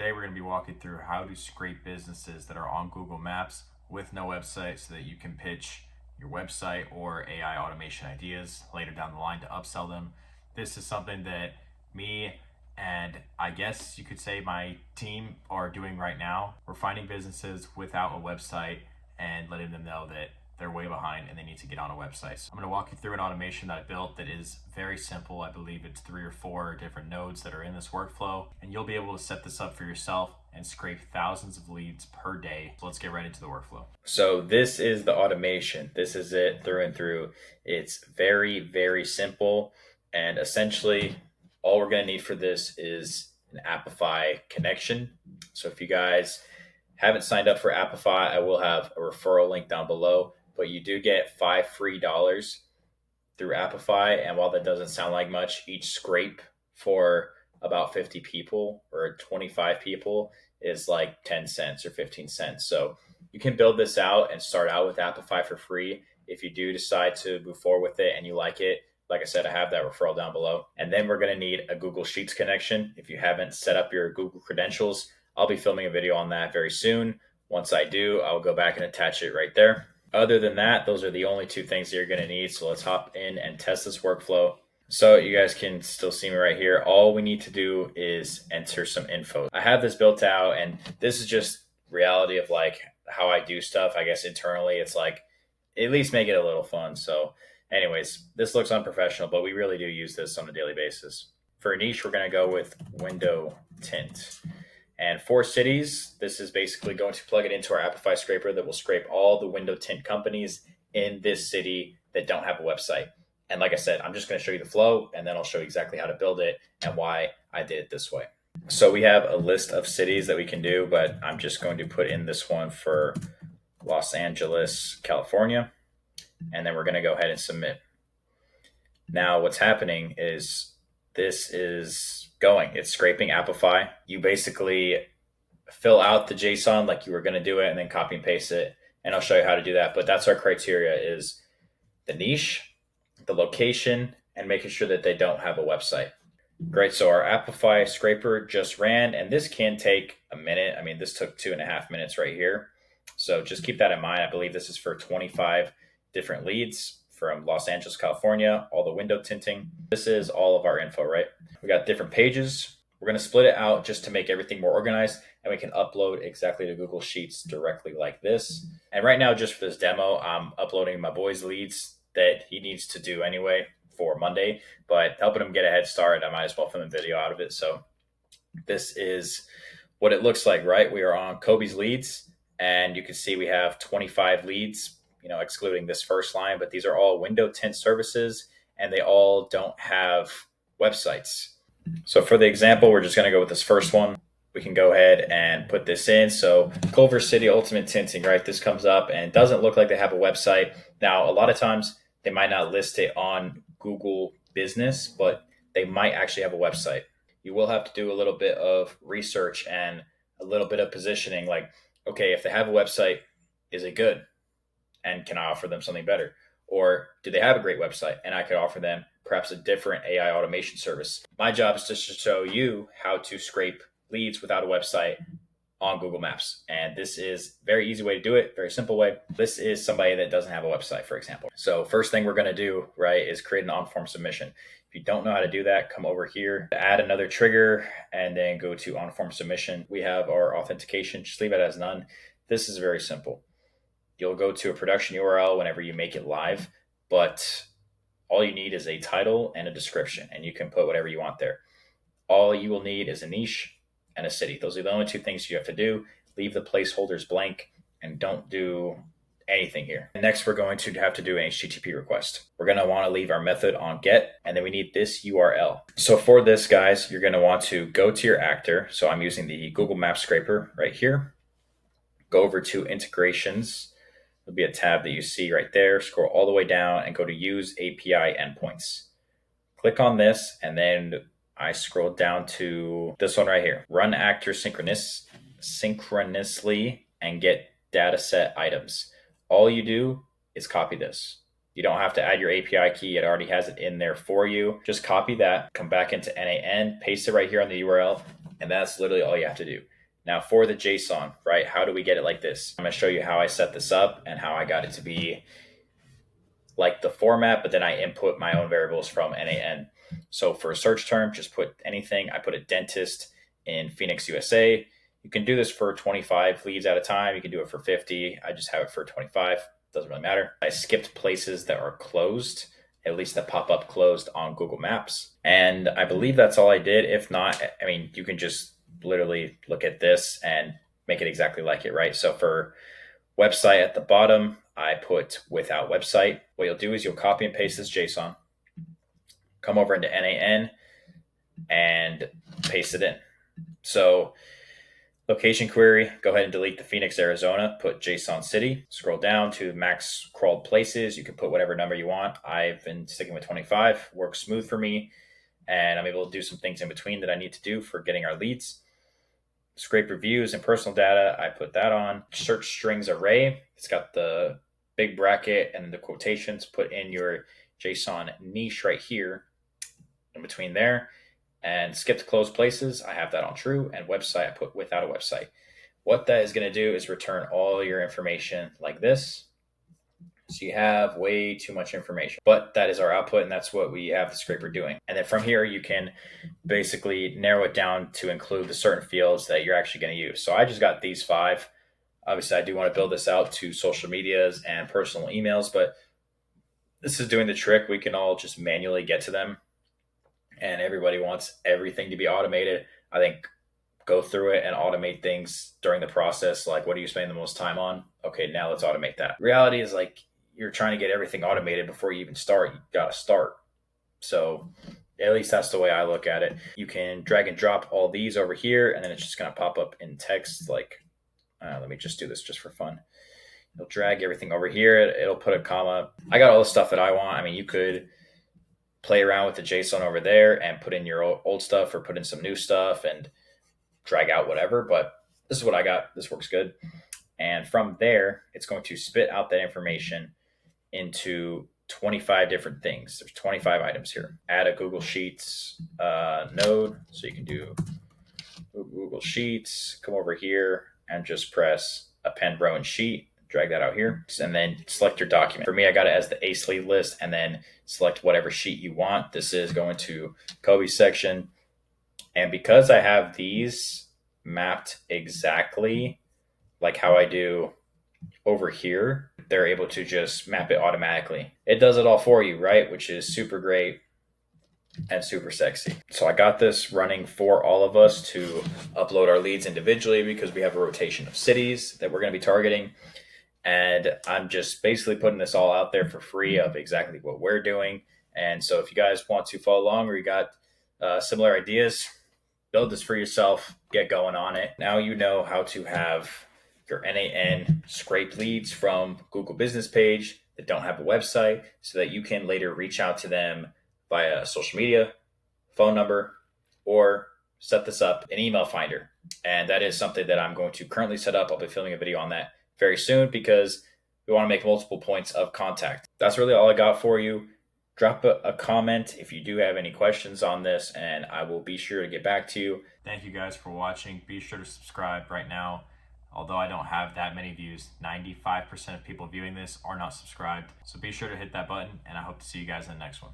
today we're going to be walking through how to scrape businesses that are on Google Maps with no website so that you can pitch your website or AI automation ideas later down the line to upsell them. This is something that me and I guess you could say my team are doing right now. We're finding businesses without a website and letting them know that they're way behind and they need to get on a website. So I'm going to walk you through an automation that I built that is very simple. I believe it's 3 or 4 different nodes that are in this workflow, and you'll be able to set this up for yourself and scrape thousands of leads per day. So let's get right into the workflow. So this is the automation. This is it through and through. It's very, very simple. And essentially all we're going to need for this is an Apify connection. So if you guys haven't signed up for Apify, I will have a referral link down below, but you do get $5 free through Apify. And while that doesn't sound like much, each scrape for about 50 people or 25 people is like 10 cents or 15 cents. So you can build this out and start out with Apify for free. If you do decide to move forward with it and you like it, like I said, I have that referral down below. And then we're going to need a Google Sheets connection. If you haven't set up your Google credentials, I'll be filming a video on that very soon. Once I do, I'll go back and attach it right there. Other than that, those are the only 2 things that you're going to need. So let's hop in and test this workflow. So you guys can still see me right here. All we need to do is enter some info. I have this built out, and this is just reality of like how I do stuff. I guess internally, it's like at least make it a little fun. So anyways, this looks unprofessional, but we really do use this on a daily basis. For a niche, we're going to go with window tint. And for cities, this is basically going to plug it into our Apify scraper that will scrape all the window tint companies in this city that don't have a website. And like I said, I'm just going to show you the flow, and then I'll show you exactly how to build it and why I did it this way. So we have a list of cities that we can do, but I'm just going to put in this one for Los Angeles, California. And then we're going to go ahead and submit. Now what's happening is this is going. It's scraping Apify. You basically fill out the JSON like you were going to do it and then copy and paste it. And I'll show you how to do that. But that's our criteria: is the niche, the location, and making sure that they don't have a website. Great. So our Apify scraper just ran, and this can take a minute. I mean, this took 2.5 minutes right here. So just keep that in mind. I believe this is for 25 different leads from Los Angeles, California, all the window tinting. This is all of our info, right? We got different pages. We're going to split it out just to make everything more organized, and we can upload exactly to Google Sheets directly like this. And right now, just for this demo, I'm uploading my boy's leads that he needs to do anyway for Monday, but helping him get a head start, I might as well film a video out of it. So this is what it looks like, right? We are on Kobe's leads, and you can see we have 25 leads, excluding this first line, but these are all window tint services, and they all don't have websites. So for the example, we're just going to go with this first one. We can go ahead and put this in. So Culver City Ultimate Tinting, right? This comes up and doesn't look like they have a website. Now, a lot of times they might not list it on Google Business, but they might actually have a website. You will have to do a little bit of research and a little bit of positioning. Like, okay, if they have a website, is it good? And can I offer them something better? Or do they have a great website and I could offer them perhaps a different AI automation service? My job is just to show you how to scrape leads without a website on Google Maps. And this is a very easy way to do it, very simple way. This is somebody that doesn't have a website, for example. So first thing we're going to do, right, is create an on-form submission. If you don't know how to do that, come over here, add another trigger, and then go to on-form submission. We have our authentication, just leave it as none. This is very simple. You'll go to a production URL whenever you make it live, but all you need is a title and a description, and you can put whatever you want there. All you will need is a niche and a city. Those are the only 2 things you have to do. Leave the placeholders blank and don't do anything here. Next, we're going to have to do an HTTP request. We're going to want to leave our method on get, and then we need this URL. So for this, guys, you're going to want to go to your actor. So I'm using the Google Maps scraper right here. Go over to integrations. There'll be a tab that you see right there. Scroll all the way down and go to use API endpoints. Click on this, and then I scroll down to this one right here. Run actor synchronously and get data set items. All you do is copy this. You don't have to add your API key. It already has it in there for you. Just copy that, come back into n8n, paste it right here on the URL, and that's literally all you have to do. Now for the JSON, right? How do we get it like this? I'm going to show you how I set this up and how I got it to be like the format, but then I input my own variables from n8n. So for a search term, just put anything. I put a dentist in Phoenix, USA. You can do this for 25 leads at a time. You can do it for 50. I just have it for 25. Doesn't really matter. I skipped places that are closed, at least that pop up closed on Google Maps. And I believe that's all I did. If not, I mean, you can just literally look at this and make it exactly like it, right? So for website at the bottom, I put without website. What you'll do is you'll copy and paste this JSON, come over into n8n and paste it in. So location query, go ahead and delete the Phoenix, Arizona, put JSON city, scroll down to max crawled places. You can put whatever number you want. I've been sticking with 25, works smooth for me. And I'm able to do some things in between that I need to do for getting our leads. Scrape reviews and personal data, I put that on. Search strings array, it's got the big bracket and the quotations. Put in your JSON niche right here in between there. And skip to closed places, I have that on true. And website, I put without a website. What that is going to do is return all your information like this. So you have way too much information, but that is our output, and that's what we have the scraper doing. And then from here, you can basically narrow it down to include the certain fields that you're actually going to use. So I just got these 5. Obviously, I do want to build this out to social medias and personal emails, but this is doing the trick. We can all just manually get to them, and everybody wants everything to be automated. I think go through it and automate things during the process. Like, what do you spend the most time on? Okay, now let's automate that. Reality is like, you're trying to get everything automated before you even start. You got to start. So at least that's the way I look at it. You can drag and drop all these over here, and then it's just going to pop up in text. Like, let me just do this just for fun. It'll drag everything over here. It'll put a comma. I got all the stuff that I want. I mean, you could play around with the JSON over there and put in your old stuff or put in some new stuff and drag out whatever. But this is what I got. This works good. And from there, it's going to spit out that information into 25 different things. There's 25 items here. Add a Google Sheets node. So you can do Google Sheets, come over here and just press append row and sheet, drag that out here, and then select your document. For me, I got it as the ACE lead list, and then select whatever sheet you want. This is going to Kobe's section. And because I have these mapped exactly like how I do over here, they're able to just map it automatically. It does it all for you, right? Which is super great and super sexy. So I got this running for all of us to upload our leads individually because we have a rotation of cities that we're going to be targeting. And I'm just basically putting this all out there for free of exactly what we're doing. And so if you guys want to follow along or you got similar ideas, build this for yourself, get going on it. Now you know how to have your n8n scrape leads from Google business page that don't have a website so that you can later reach out to them via social media, phone number, or set this up in email finder. And that is something that I'm going to currently set up. I'll be filming a video on that very soon because we want to make multiple points of contact. That's really all I got for you. Drop a comment if you do have any questions on this, and I will be sure to get back to you. Thank you guys for watching. Be sure to subscribe right now. Although I don't have that many views, 95% of people viewing this are not subscribed. So be sure to hit that button, and I hope to see you guys in the next one.